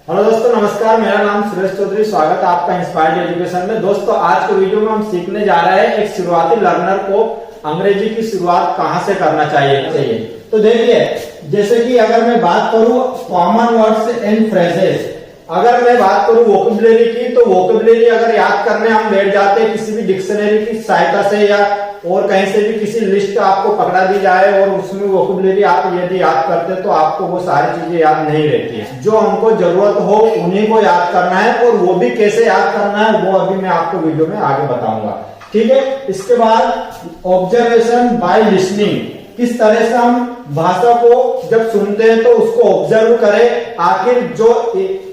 Hello दोस्तों, नमस्कार। मेरा नाम सुरेश चौधरी। स्वागत है आपका इंस्पायर्ड एजुकेशन में। दोस्तों, आज के वीडियो में हम सीखने जा रहे हैं एक शुरुआती लर्नर को अंग्रेजी की शुरुआत कहां से करना चाहिए। तो देखिए, जैसे कि अगर मैं बात करूं कॉमन वर्ड्स एंड फ्रेजेस, अगर मैं बात करूं वोकेबुलरी की, तो वोकेबुलरी अगर याद करने हम बैठ जाते हैं किसी भी डिक्शनरी की सहायता से या और कहीं से भी किसी लिस्ट आपको पकड़ा दी जाए और उसमें वोकेबुलरी आप यदि याद करते हैं तो आपको वो सारी चीजें याद नहीं रहती है। जो हमको जरूरत हो उन्हीं को याद करना है, और वो भी कैसे याद करना है वो अभी मैं आपको वीडियो में आगे बताऊंगा। ठीक है। इसके बाद ऑब्जर्वेशन बाय लिसनिंग, किस तरह से हम भाषा को जब सुनते हैं तो उसको ऑब्जर्व करें, आखिर जो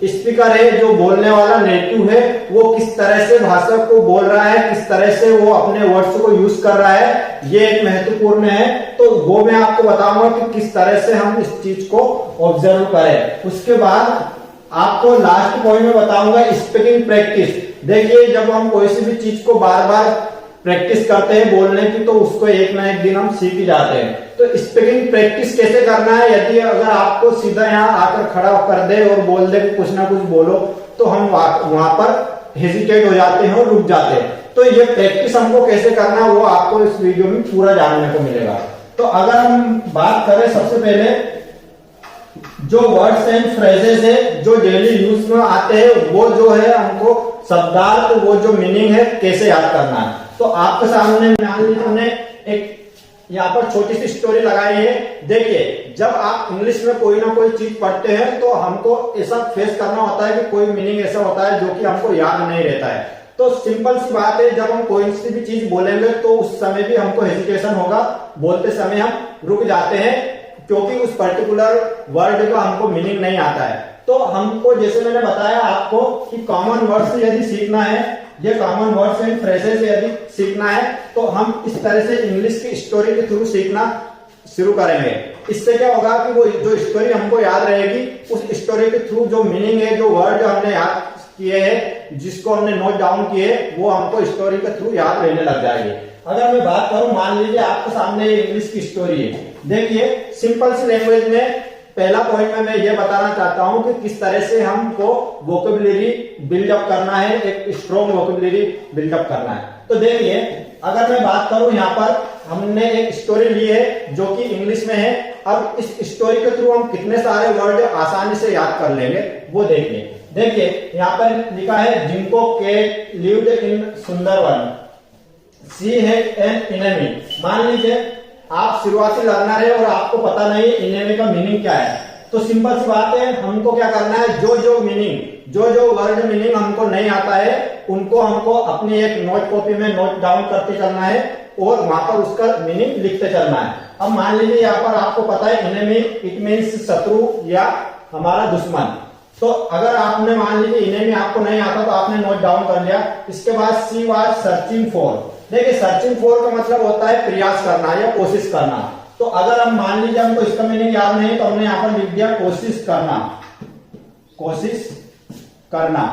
स्पीकर है, जो बोलने वाला नेटिव है, वो किस तरह से भाषा को बोल रहा है, किस तरह से वो अपने वर्ड्स को यूज कर रहा है, ये एक महत्वपूर्ण है। तो वो मैं आपको बताऊंगा कि किस तरह से हम इस चीज को ऑब्जर्व करें। उसके बाद आपको लास्ट पॉइंट में बताऊंगा स्पीकिंग प्रैक्टिस। देखिए, जब हम कोई सी भी चीज को बार बार प्रैक्टिस करते हैं बोलने की, तो उसको एक ना एक दिन हम सीख ही जाते हैं। तो स्पीकिंग प्रैक्टिस कैसे करना है, यदि अगर आपको सीधा यहाँ आकर खड़ा कर दे और बोल दे कि कुछ ना कुछ बोलो, तो हम वहां पर हेजिटेट हो जाते हैं और रुक जाते हैं। तो ये प्रैक्टिस हमको कैसे करना है वो आपको इस वीडियो में पूरा जानने को मिलेगा। तो अगर हम बात करें, सबसे पहले जो वर्ड्स एंड फ्रेजेस है जो डेली यूज में आते हैं, वो जो है हमको शब्दार्थ, वो जो मीनिंग है कैसे याद करना है। तो आपके सामने मान लीजिए हमने एक यहाँ पर छोटी सी स्टोरी लगाई है। देखिए, जब आप इंग्लिश में कोई ना कोई चीज पढ़ते हैं तो हमको ऐसा फेस करना होता है कि कोई मीनिंग ऐसा होता है जो कि हमको याद नहीं रहता है। तो सिंपल सी बात है, जब हम कोई सी भी चीज बोलेंगे तो उस समय भी हमको हेजिटेशन होगा, बोलते समय हम रुक जाते हैं क्योंकि उस पर्टिकुलर वर्ड का हमको मीनिंग नहीं आता है। तो हमको, जैसे मैंने बताया आपको कि कॉमन वर्ड्स यदि सीखना है, ये कॉमन वर्ड्स एंड फ्रेजेस यदि सीखना है, तो हम इस तरह से इंग्लिश की स्टोरी के थ्रू सीखना शुरू करेंगे। इससे क्या होगा कि वो जो स्टोरी हमको याद रहेगी, उस स्टोरी के थ्रू जो मीनिंग है, जो वर्ड हमने याद किए हैं, जिसको हमने नोट डाउन किए, वो हमको स्टोरी के थ्रू याद रहने लग जाएगी। अगर मैं बात करूं, मान लीजिए आपके सामने इंग्लिश की स्टोरी है। देखिए, सिंपल सी लैंग्वेज में पहला पॉइंट में मैं ये बताना चाहता हूं कि किस तरह से हमको वोकेबुलरी बिल्डअप करना है, एक स्ट्रॉन्ग वोकेबुलरी बिल्डअप करना है। तो देखिए, अगर मैं बात करूं, यहाँ पर हमने एक स्टोरी ली है जो कि इंग्लिश में है। अब इस स्टोरी के थ्रू हम कितने सारे वर्ड आसानी से याद कर लेंगे वो देखिए, यहाँ पर लिखा है, Jinko cat lived in Sundarban, she had an enemy. मान लीजिए आप शुरुआती लर्नर है और आपको पता नहीं एनिमी का मीनिंग क्या है, तो सिंपल सी बात है, हमको क्या करना है, जो वर्ड मीनिंग हमको नहीं आता है उनको हमको अपनी एक नोट कॉपी में नोट डाउन करते चलना है और वहां पर उसका मीनिंग लिखते चलना है। अब मान लीजिए यहाँ पर आपको पता है एनिमी, इट मीन्स शत्रु या हमारा दुश्मन। तो अगर आपने मान लीजिए एनिमी आपको नहीं आता तो आपने नोट डाउन कर लिया। इसके बाद सी वाज सर्चिंग फॉर। देखिए, सर्चिंग फॉर का मतलब होता है प्रयास करना या कोशिश करना। तो अगर हम मान लीजिए हमको इसका मीनिंग याद नहीं, तो हमने यहाँ पर लिख दिया कोशिश करना।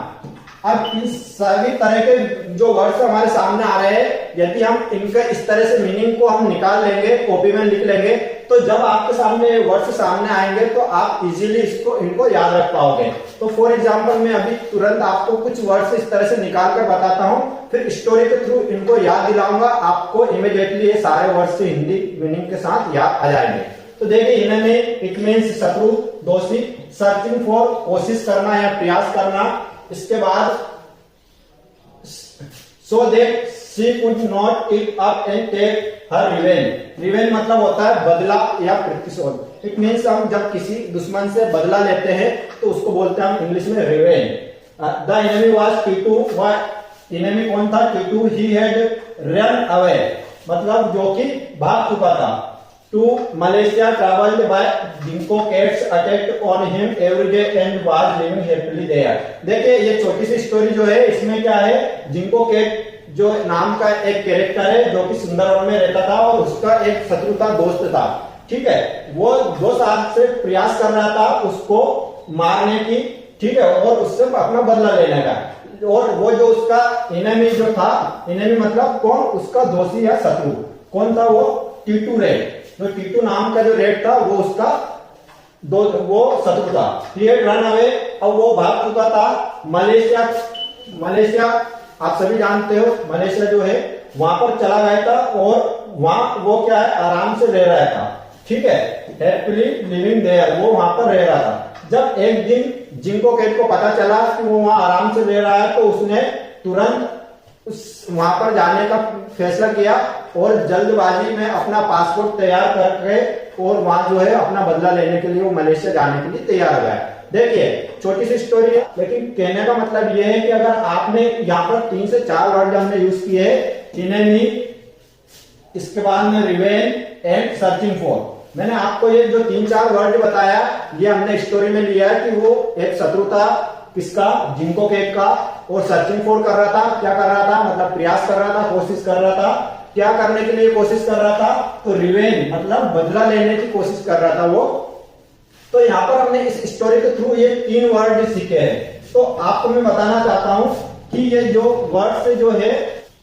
अब इन सभी तरह के जो वर्ड्स हमारे सामने आ रहे हैं, यदि हम इनका इस तरह से मीनिंग को हम निकाल लेंगे, कॉपी में लिख लेंगे, तो जब आपके सामने वर्ड्स सामने आएंगे तो आप इजीली इनको याद रख पाओगे। तो फॉर एग्जांपल, मैं अभी तुरंत आपको कुछ वर्ड्स इस तरह से निकाल कर बताता हूं, फिर स्टोरी के थ्रू इनको याद दिलाऊंगा। आपको इमीडिएटली ये सारे वर्ड्स हिंदी मीनिंग के साथ याद आ जाएंगे। तो देखिए, इनमें इट मीन्स शत्रु, दोषी, सर्चिंग फॉर कोशिश करना या प्रयास करना। इसके बाद so that she could not eat up and take her revenge मतलब होता है बदला या प्रतिशोध। इट मीन्स हम जब किसी दुश्मन से बदला लेते हैं तो उसको बोलते हैं हम इंग्लिश में revenge. The enemy was Titu. Enemy कौन था? Titu. He had run away मतलब जो कि भाग चुका था। To Malaysia travelled by Jinko cats attacked on him every day and was living happily there. देखिए, ये छोटी सी स्टोरी जो है, इसमें क्या है, जिंको कैट जो नाम का एक कैरेक्टर है जो कि सुंदरवन में रहता था और उसका एक शत्रु था, दोस्त था। ठीक है, वो 2 साल से प्रयास कर रहा था उसको मारने की, ठीक है, और उससे अपना बदला लेने का। और वो जो उसका एनिमी जो था, एनिमी मतलब कौन, उसका दोषी या शत्रु कौन था? वो टीटू रेड। जो टीटू नाम का जो रेड था वो उसका वो शत्रु था। ही हैड रन अवे और वो भाग चुका था मलेशिया। मलेशिया आप सभी जानते हो, मलेशिया जो है वहां पर चला गया था और वहां वो क्या है, आराम से रह रहा था। ठीक है, हैप्पीली लिविंग देयर, वो वहां पर रह रहा था। जब एक दिन जिंको केट को पता चला कि वो वहां आराम से रह रहा है, तो उसने तुरंत वहां पर जाने का फैसला किया और जल्दबाजी में अपना पासपोर्ट तैयार करके और वहां जो है अपना बदला लेने के लिए वो मलेशिया जाने के लिए तैयार हो गया। देखिए छोटी सी स्टोरी है, लेकिन कहने का मतलब यह है कि अगर आपने यहाँ पर 3 से 4 वर्ड हमने यूज किए हैं, इनेमी, इसके बाद में रिवेंज एंड सर्चिंग फॉर। मैंने आपको ये जो 3-4 वर्ड बताया, ये हमने स्टोरी में लिया है कि वो एक शत्रु था किसका, जिंको केट का, और सर्चिंग फॉर कर रहा था। क्या कर रहा था, मतलब प्रयास कर रहा था, कोशिश कर रहा था। क्या करने के लिए कोशिश कर रहा था, तो रिवेंज मतलब बदला लेने की कोशिश कर रहा था वो। तो यहाँ पर हमने इस स्टोरी के थ्रू ये 3 वर्ड सीखे हैं। तो आपको मैं बताना चाहता हूं कि ये जो वर्ड्स जो है,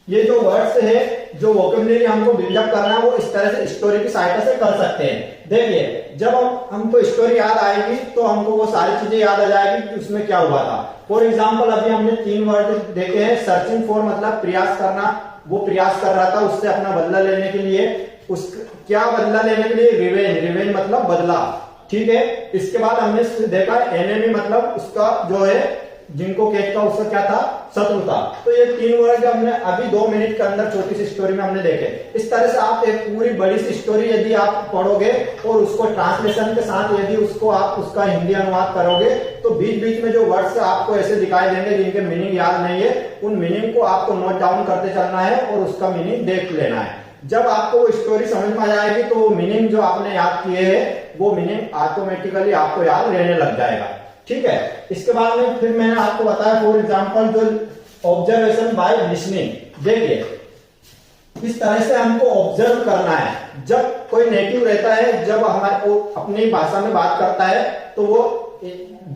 ये जो वर्ड्स है, जो वोकेबुलरी हमको बिल्डअप करना है, वो इस तरह से स्टोरी की सहायता से कर सकते हैं। देखिए जब हमको स्टोरी याद आएगी तो हमको वो सारी चीजें याद आ जाएगी कि उसमें क्या हुआ था। फॉर एग्जाम्पल अभी हमने 3 वर्ड देखे हैं। सर्चिंग फॉर मतलब प्रयास करना, वो प्रयास कर रहा था उससे अपना बदला लेने के लिए। उस क्या बदला लेने के लिए, रिवेंज, रिवेंज मतलब बदला। ठीक है, इसके बाद हमने देखा एनिमी मतलब उसका जो है जिनको केट का उसका क्या था, शत्रु था। तो ये 3 वर्ड हमने अभी 2 मिनट के अंदर छोटी सी स्टोरी में हमने देखे। इस तरह से आप एक पूरी बड़ी सी स्टोरी यदि आप पढ़ोगे और उसको ट्रांसलेशन के साथ यदि उसको आप उसका हिंदी अनुवाद करोगे, तो बीच बीच में जो वर्ड्स आपको ऐसे दिखाई देंगे जिनके मीनिंग याद नहीं है, उन मीनिंग को आपको नोट डाउन करते चलना है और उसका मीनिंग देख लेना है। जब आपको वो स्टोरी समझ में आ जाएगी तो वो मीनिंग जो आपने याद किए हैं, वो मीनिंग ऑटोमेटिकली आपको याद रहने लग जाएगा। ठीक है, इसके बाद में फिर मैंने आपको बताया फॉर एग्जांपल जो ऑब्जर्वेशन बाय लिसनिंग। देखिए इस तरह से हमको ऑब्जर्व करना है। जब कोई नेटिव रहता है, जब हमारे वो अपनी भाषा में बात करता है, तो वो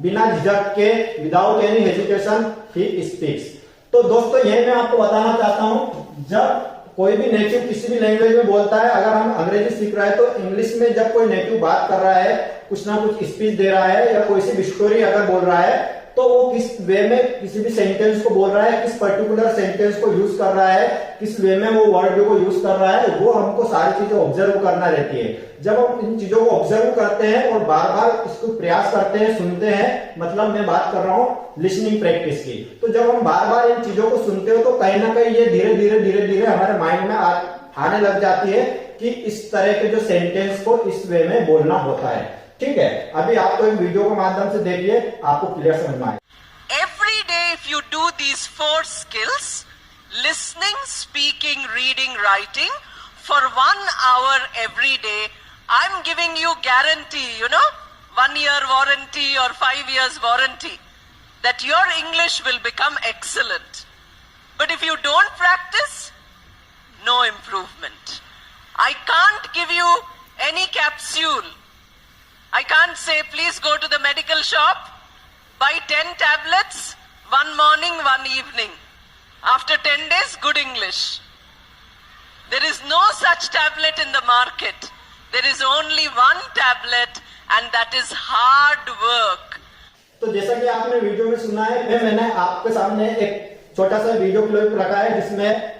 बिना झिझक के, without any hesitation he speaks. तो दोस्तों ये मैं आपको बताना चाहता हूं, जब कोई भी नेटिव किसी भी लैंग्वेज में बोलता है, अगर हम अंग्रेजी सीख रहे हैं तो इंग्लिश में जब कोई नेटिव बात कर रहा है, कुछ ना कुछ स्पीच दे रहा है या कोई सी स्टोरी अगर बोल रहा है, तो वो किस वे में किसी भी सेंटेंस को बोल रहा है, किस पर्टिकुलर सेंटेंस को यूज कर रहा है, किस वे में वो वर्ड को यूज कर रहा है, वो हमको सारी चीजें ऑब्जर्व करना रहती है। जब हम इन चीजों को ऑब्जर्व करते हैं और बार बार इसको प्रयास करते हैं, सुनते हैं, मतलब मैं बात कर रहा हूँ लिसनिंग प्रैक्टिस की। तो जब हम बार बार इन चीजों को सुनते हो तो कहीं ना कहीं ये धीरे धीरे हमारे माइंड में आने लग जाती है कि इस तरह के जो सेंटेंस को इस वे में बोलना होता है। ठीक है, अभी आपको एक वीडियो के माध्यम से देखिए, आपको क्लियर समझ में आए। Every day if you do these 4 skills, listening, speaking, reading, writing, for 1 hour every day, I'm giving you guarantee, 1 year warranty or 5 years warranty, that your English will become excellent. But if you don't practice, no improvement. I can't give you any capsule. I can't say, please go to the medical shop, buy 10 tablets, 1 morning, 1 evening. After 10 days, good English. There is no such tablet in the market. There is only one tablet and that is hard work. तो जैसा कि आपने video में सुना है, फिर मैंने आपके सामने एक छोटा सा वीडियो क्लिप रखा है जिसमें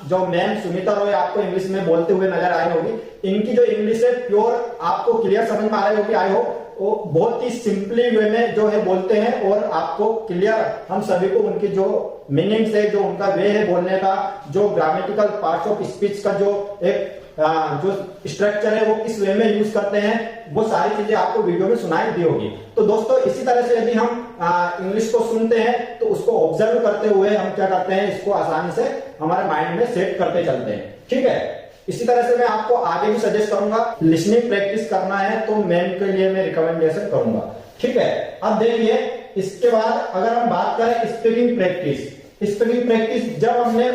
जो मैम सुनीता रॉय आपको इंग्लिश में बोलते हुए नजर आई होगी। इनकी जो इंग्लिश है प्योर आपको क्लियर समझ में आ रही होगी, आई होप। वो बहुत ही सिंपली वे में जो है बोलते हैं और आपको क्लियर, हम सभी को उनकी जो मीनिंग्स है, जो उनका वे है बोलने का, जो ग्रामेटिकल पार्ट्स ऑफ स्पीच का जो एक जो स्ट्रक्चर है वो किस वे में यूज करते हैं, वो सारी चीजें आपको वीडियो में सुनाई दी होगी। तो दोस्तों इसी तरह से यदि हम इंग्लिश को सुनते हैं तो उसको ऑब्जर्व करते हुए हम क्या करते हैं, इसको आसानी से हमारे माइंड में सेट करते चलते हैं। ठीक है, इसी तरह से मैं आपको आगे भी सजेस्ट करूंगा, लिसनिंग प्रैक्टिस करना है तो मैम के लिए मैं रिकमेंडेशन करूंगा। ठीक है, अब देखिए इसके बाद अगर हम बात करें स्पीकिंग प्रैक्टिस। स्पीकिंग प्रैक्टिस जब हमने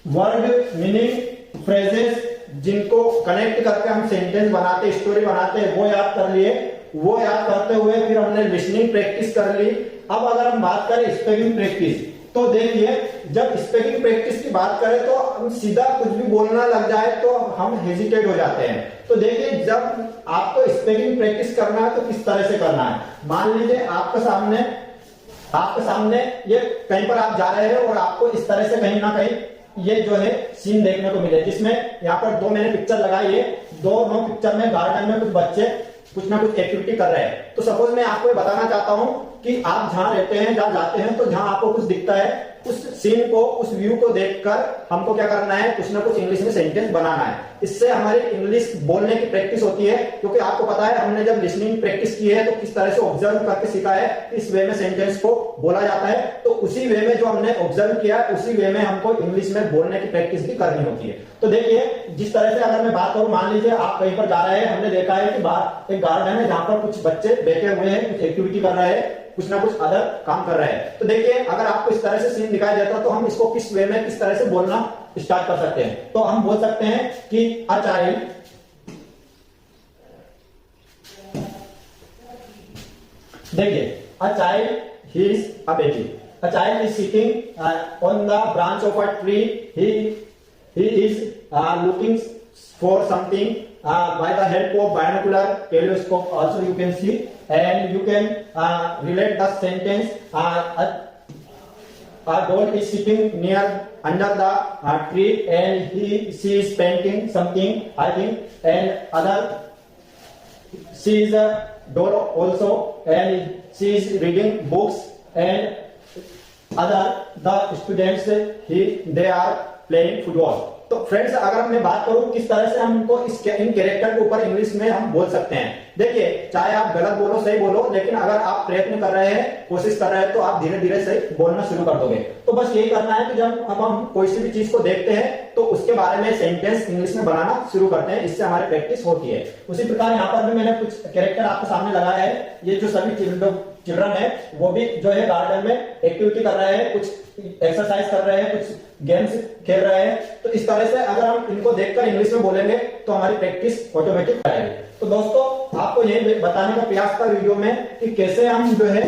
वर्ड, मीनिंग, फ्रेजेस जिनको कनेक्ट करके हम सेंटेंस बनाते, स्टोरी बनाते हैं, वो याद कर लिए। वो याद करते हुए फिर हमने लिसनिंग प्रैक्टिस कर ली। अब अगर हम बात करें स्पीकिंग प्रैक्टिस, तो देखिए, जब स्पीकिंग प्रैक्टिस की बात करें तो हम सीधा कुछ भी बोलना लग जाए तो हम हेजिटेट हो जाते हैं। तो देखिए, जब आपको स्पीकिंग प्रैक्टिस करना है तो किस तरह से करना है। मान लीजिए आपके सामने ये कहीं पर आप जा रहे हैं और आपको इस तरह से कहीं ना कहीं ये जो है सीन देखने को मिले, जिसमें यहाँ पर दो मैंने पिक्चर लगाई है। दोनों पिक्चर में गार्डन में कुछ बच्चे कुछ ना कुछ एक्टिविटी कर रहे हैं। तो सपोज मैं आपको बताना चाहता हूं कि आप जहां रहते हैं, जहां जाते हैं, तो जहां आपको कुछ दिखता है, उस सीन को, उस व्यू को देखकर हमको क्या करना है, कुछ ना कुछ इंग्लिश में सेंटेंस बनाना है। इससे हमारी इंग्लिश बोलने की प्रैक्टिस होती है, क्योंकि आपको पता है हमने जब लिसनिंग प्रैक्टिस की है तो किस तरह से ऑब्जर्व करके सीखा है, इस वे में सेंटेंस को बोला जाता है। तो उसी वे में जो हमने ऑब्जर्व किया, उसी वे में हमको इंग्लिश में बोलने की प्रैक्टिस भी करनी होती है। तो देखिए, जिस तरह से अगर मैं बात करूं, मान लीजिए आप कहीं पर जा रहे हैं, हमने देखा है कि बाहर एक गार्डन है जहां पर कुछ बच्चे बैठे हुए हैं, कुछ एक्टिविटी कर रहे हैं, कुछ ना कुछ अदर काम कर रहे हैं। तो देखिए, अगर आपको इस तरह से सीन दिखाई देता तो हम इसको किस वे में, किस तरह से बोलना स्टार्ट कर सकते हैं। तो हम बोल सकते हैं कि अ चाइल्ड, देखिए, a child he is a बेटी, a child is sitting on the branch of a tree, he is looking for something by the help of binocular telescope also you can see, and you can relate the sentence. A doll is sitting near under the tree and she is painting something, I think, and other she is a doll also and she is reading books, and other the students they are playing football. तो friends, अगर मैं बात करूं किस तरह से हमको इन character के ऊपर इंग्लिश में हम बोल सकते हैं। देखिए, चाहे आप गलत बोलो सही बोलो, लेकिन अगर आप प्रयत्न कर रहे हैं, कोशिश कर रहे हैं, तो आप धीरे धीरे सही बोलना शुरू कर दोगे। तो बस यही करना है कि जब अब हम कोई सी भी चीज को देखते हैं तो उसके बारे में सेंटेंस इंग्लिश में बनाना शुरू करते हैं, इससे हमारी प्रैक्टिस होती है। उसी प्रकार यहाँ पर भी मैंने कुछ कैरेक्टर आपके सामने लगाया है। ये जो सभी चिल्ड्रन है वो भी जो है गार्डन में एक्टिविटी कर रहे हैं, कुछ एक्सरसाइज कर रहे हैं, कुछ गेम्स खेल रहे हैं। तो इस तरह से अगर हम इनको देखकर इंग्लिश में बोलेंगे तो हमारी प्रैक्टिस ऑटोमेटिक आएगी। तो दोस्तों, आपको ये बताने का प्रयास था वीडियो में कि कैसे हम जो है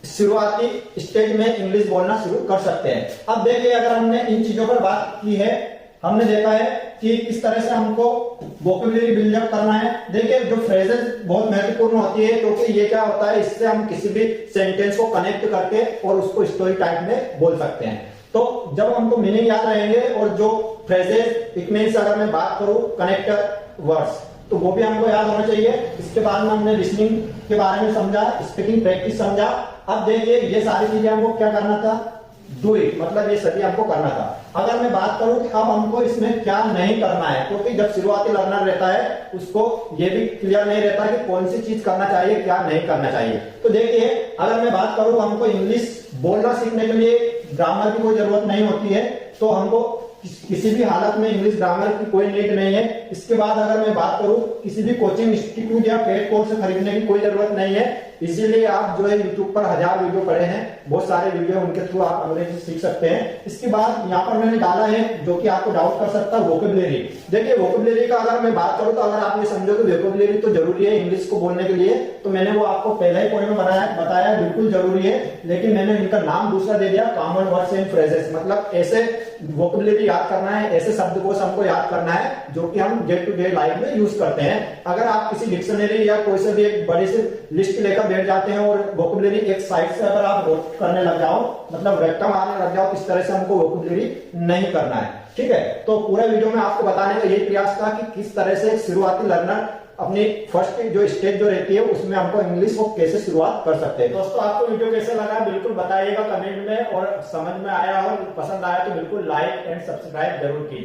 शुरुआती स्टेज में इंग्लिश बोलना शुरू कर सकते हैं। अब देखिए, अगर हमने इन चीजों पर बात की है, हमने देखा है कि किस तरह से हमको वोकैबुलरी बिल्डअप करना है। देखिए, जो फ्रेजेस बहुत महत्वपूर्ण होती है, क्योंकि ये क्या होता है, इससे हम किसी भी सेंटेंस को कनेक्ट करके और उसको स्टोरी टाइप में बोल सकते हैं। तो जब हमको मीनिंग याद रहेंगे और जो फ्रेजेस, इट मींस अगर मैं बात करूं कनेक्टर वर्ड्स, तो वो भी हमको याद होना चाहिए। इसके बाद में हमने लिसनिंग के बारे में समझा, स्पीकिंग प्रैक्टिस समझा। अब देखिए, ये सारी चीजें हमको क्या करना था, डू इट, मतलब ये सभी हमको करना था। अगर मैं बात करूं कि अब हमको इसमें क्या नहीं करना है, क्योंकि जब शुरुआती लर्नर रहता है उसको ये भी क्लियर नहीं रहता कि कौन सी चीज करना चाहिए, क्या नहीं करना चाहिए। तो देखिए, अगर मैं बात करूं, हमको इंग्लिश बोलना सीखने के लिए ग्रामर की कोई जरूरत नहीं होती है, तो हमको किसी भी हालत में इंग्लिश ग्रामर की कोई नीड नहीं है। इसके बाद अगर मैं बात करूं, किसी भी कोचिंग इंस्टीट्यूट या पेड कोर्स खरीदने की कोई जरूरत नहीं है। इसीलिए आप जो है यूट्यूब पर 1000 वीडियो पड़े हैं, बहुत सारे वीडियो, उनके थ्रू आप अंग्रेजी सीख सकते हैं। इसके बाद यहाँ पर मैंने डाला है, जो कि आपको डाउट कर सकता है, वोकैबुलरी। देखिए, वोकैबुलरी का अगर मैं बात करूं तो अगर आप ये समझो कि वोकैबुलरी तो जरूरी है इंग्लिश को बोलने के लिए, तो मैंने वो आपको पहले ही पॉइंट में बताया बिल्कुल जरूरी है, लेकिन मैंने इनका नाम दूसरा दे दिया, कॉमन वर्ड्स एंड फ्रेजेस। मतलब ऐसे वोकैबुलरी याद करना है, ऐसे शब्दकोश हमको याद करना है जो कि हम डे टू डे लाइफ में यूज करते हैं। अगर आप किसी डिक्शनरी या कोई से भी एक बड़ी सी लिस्ट लेकर बैठ जाते हैं और वोकैबुलरी एक साइड से अगर आप नोट करने लग जाओ, मतलब रट्टा मारने लग जाओ, तो इस तरह से हमको वोकैबुलरी नहीं करना है। ठीक है, तो पूरे वीडियो में आपको बताने का यही प्रयास था कि किस तरह से शुरुआती लर्नर अपनी फर्स्ट जो स्टेज जो रहती है उसमें हमको इंग्लिश को कैसे शुरुआत कर सकते हैं। दोस्तों, आपको वीडियो कैसे लगा बिल्कुल बताइएगा कमेंट में, और समझ में आया और पसंद आया तो बिल्कुल लाइक एंड सब्सक्राइब जरूर कीजिए।